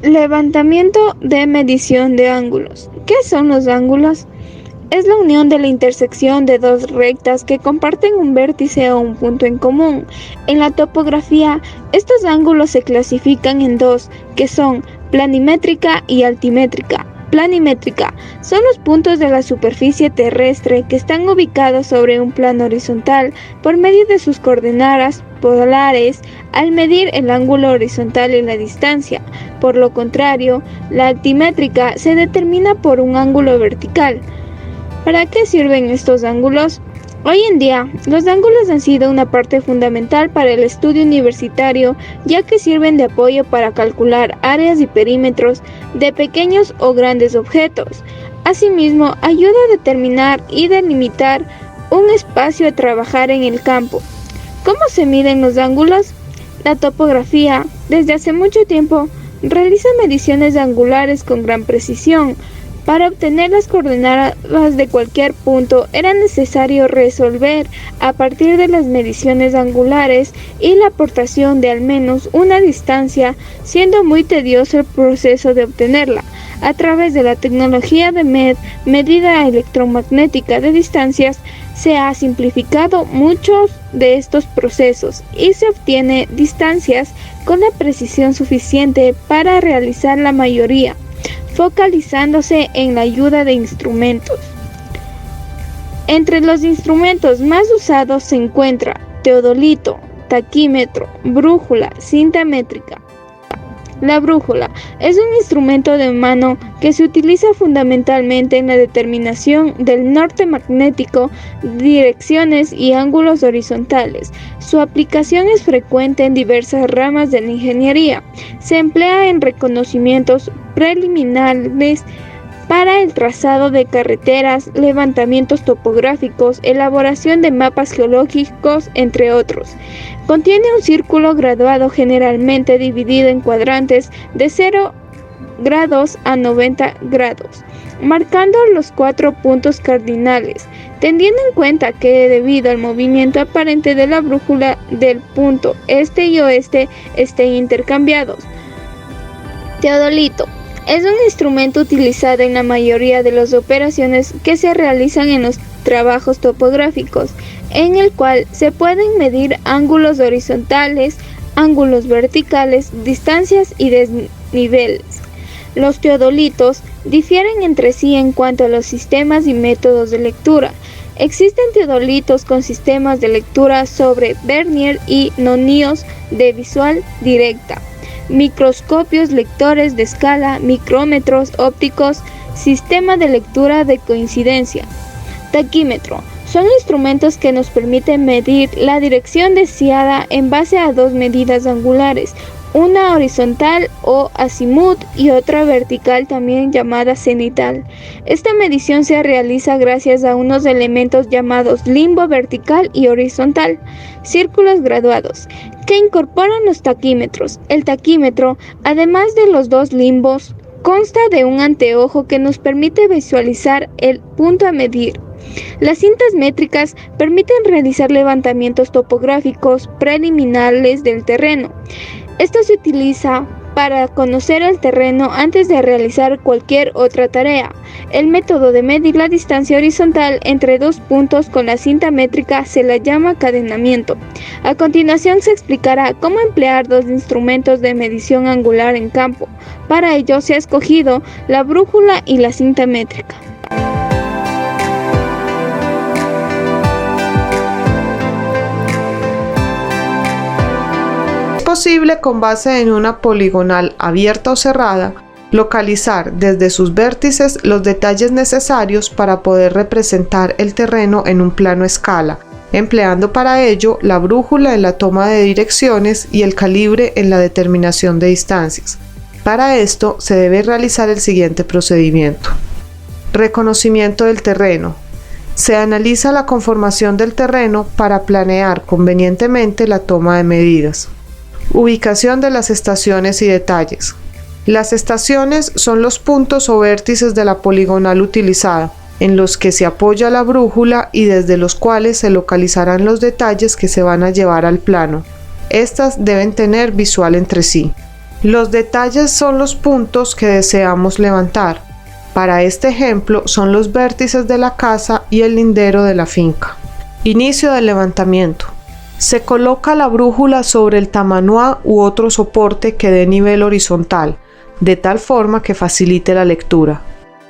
Levantamiento de medición de ángulos. ¿Qué son los ángulos? Es la unión de la intersección de dos rectas que comparten un vértice o un punto en común. En la topografía, estos ángulos se clasifican en dos, que son planimétrica y altimétrica. Planimétrica son los puntos de la superficie terrestre que están ubicados sobre un plano horizontal por medio de sus coordenadas polares al medir el ángulo horizontal y la distancia. Por lo contrario, la altimétrica se determina por un ángulo vertical. ¿Para qué sirven estos ángulos? Hoy en día, los ángulos han sido una parte fundamental para el estudio universitario, ya que sirven de apoyo para calcular áreas y perímetros de pequeños o grandes objetos. Asimismo, ayuda a determinar y delimitar un espacio a trabajar en el campo. ¿Cómo se miden los ángulos? La topografía, desde hace mucho tiempo, realiza mediciones angulares con gran precisión. Para obtener las coordenadas de cualquier punto era necesario resolver a partir de las mediciones angulares y la aportación de al menos una distancia, siendo muy tedioso el proceso de obtenerla. A través de la tecnología de medida electromagnética de distancias, se ha simplificado muchos de estos procesos y se obtiene distancias con la precisión suficiente para realizar la mayoría, focalizándose en la ayuda de instrumentos. Entre los instrumentos más usados se encuentra teodolito, taquímetro, brújula, cinta métrica. La brújula es un instrumento de mano que se utiliza fundamentalmente en la determinación del norte magnético, direcciones y ángulos horizontales. Su aplicación es frecuente en diversas ramas de la ingeniería. Se emplea en reconocimientos preliminares para el trazado de carreteras, levantamientos topográficos, elaboración de mapas geológicos, entre otros. Contiene un círculo graduado generalmente dividido en cuadrantes de 0 grados a 90 grados, marcando los 4 puntos cardinales, teniendo en cuenta que debido al movimiento aparente de la brújula del punto este y oeste estén intercambiados. Teodolito es un instrumento utilizado en la mayoría de las operaciones que se realizan en los trabajos topográficos, en el cual se pueden medir ángulos horizontales, ángulos verticales, distancias y desniveles. Los teodolitos difieren entre sí en cuanto a los sistemas y métodos de lectura. Existen teodolitos con sistemas de lectura sobre Vernier y nonios de visual directa, microscopios lectores de escala, micrómetros ópticos, sistema de lectura de coincidencia. Taquímetro. Son instrumentos que nos permiten medir la dirección deseada en base a dos medidas angulares, una horizontal o azimut y otra vertical también llamada cenital. Esta medición se realiza gracias a unos elementos llamados limbo vertical y horizontal, círculos graduados, que incorporan los taquímetros. El taquímetro, además de los dos limbos, consta de un anteojo que nos permite visualizar el punto a medir. Las cintas métricas permiten realizar levantamientos topográficos preliminares del terreno. Esto se utiliza para conocer el terreno antes de realizar cualquier otra tarea. El método de medir la distancia horizontal entre dos puntos con la cinta métrica se la llama cadenamiento. A continuación se explicará cómo emplear dos instrumentos de medición angular en campo. Para ello se ha escogido la brújula y la cinta métrica. Es posible, con base en una poligonal abierta o cerrada, localizar desde sus vértices los detalles necesarios para poder representar el terreno en un plano escala, empleando para ello la brújula en la toma de direcciones y el calibre en la determinación de distancias. Para esto se debe realizar el siguiente procedimiento. Reconocimiento del terreno. Se analiza la conformación del terreno para planear convenientemente la toma de medidas. Ubicación de las estaciones y detalles. Las estaciones son los puntos o vértices de la poligonal utilizada, en los que se apoya la brújula y desde los cuales se localizarán los detalles que se van a llevar al plano. Estas deben tener visual entre sí. Los detalles son los puntos que deseamos levantar. Para este ejemplo son los vértices de la casa y el lindero de la finca. Inicio del levantamiento. Se coloca la brújula sobre el tamanoá u otro soporte que dé nivel horizontal, de tal forma que facilite la lectura.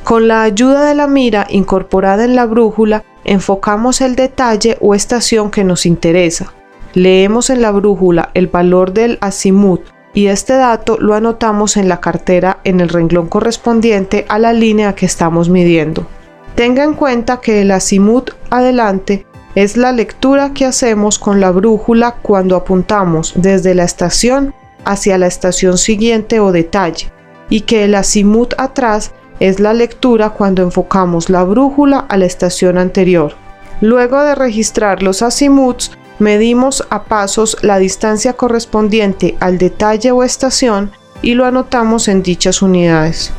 Con la ayuda de la mira incorporada en la brújula, enfocamos el detalle o estación que nos interesa. Leemos en la brújula el valor del azimut y este dato lo anotamos en la cartera en el renglón correspondiente a la línea que estamos midiendo. Tenga en cuenta que el azimut adelante es la lectura que hacemos con la brújula cuando apuntamos desde la estación hacia la estación siguiente o detalle, y que el azimut atrás es la lectura cuando enfocamos la brújula a la estación anterior. Luego de registrar los azimuts, medimos a pasos la distancia correspondiente al detalle o estación y lo anotamos en dichas unidades.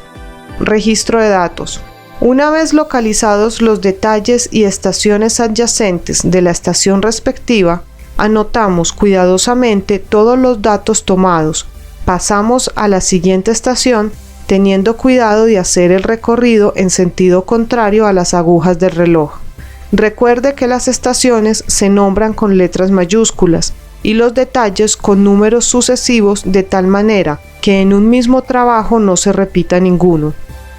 Registro de datos. Una vez localizados los detalles y estaciones adyacentes de la estación respectiva, anotamos cuidadosamente todos los datos tomados. Pasamos a la siguiente estación teniendo cuidado de hacer el recorrido en sentido contrario a las agujas del reloj. Recuerde que las estaciones se nombran con letras mayúsculas y los detalles con números sucesivos de tal manera que en un mismo trabajo no se repita ninguno.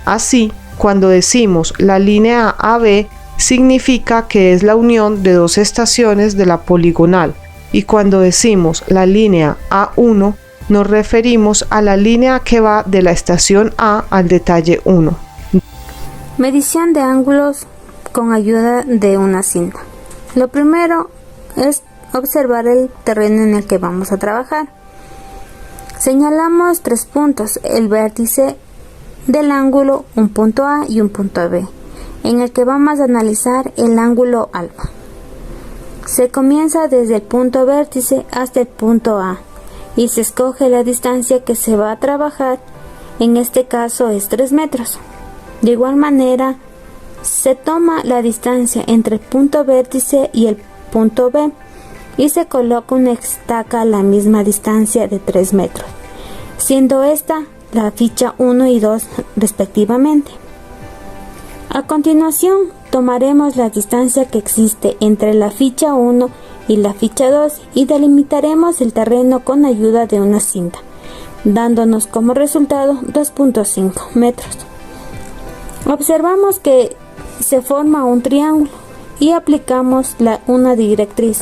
Así, cuando decimos la línea AB, significa que es la unión de dos estaciones de la poligonal, y cuando decimos la línea A1, nos referimos a la línea que va de la estación A al detalle 1. Medición de ángulos con ayuda de una cinta. Lo primero es observar el terreno en el que vamos a trabajar. Señalamos 3 puntos, el vértice del ángulo, un punto A y un punto B, en el que vamos a analizar el ángulo alfa. Se comienza desde el punto vértice hasta el punto A y se escoge la distancia que se va a trabajar, en este caso es 3 metros. De igual manera, se toma la distancia entre el punto vértice y el punto B y se coloca una estaca a la misma distancia de 3 metros, siendo esta la ficha 1 y 2 respectivamente. A continuación, tomaremos la distancia que existe entre la ficha 1 y la ficha 2 y delimitaremos el terreno con ayuda de una cinta, dándonos como resultado 2.5 metros. Observamos que se forma un triángulo y aplicamos una directriz,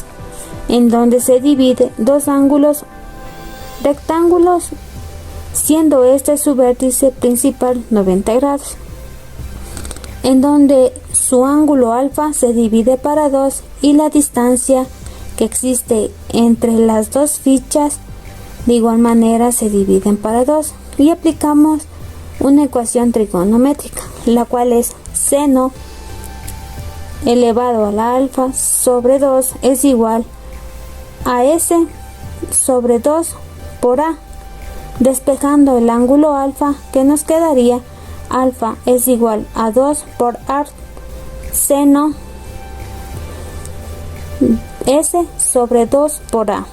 en donde se divide dos ángulos rectángulos, siendo este su vértice principal 90 grados, en donde su ángulo alfa se divide para 2 y la distancia que existe entre las dos fichas de igual manera se dividen para 2 y aplicamos una ecuación trigonométrica, la cual es seno elevado a la alfa sobre 2 es igual a S sobre 2 por A. Despejando el ángulo alfa, que nos quedaría alfa es igual a 2 por A seno S sobre 2 por A,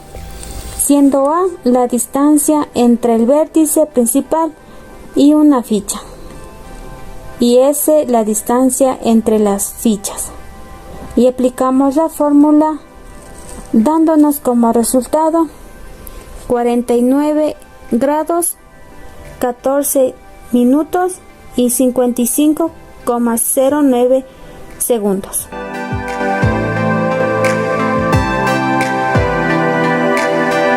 siendo A la distancia entre el vértice principal y una ficha y S la distancia entre las fichas, y aplicamos la fórmula dándonos como resultado 49 grados 14 minutos y 55,09 segundos.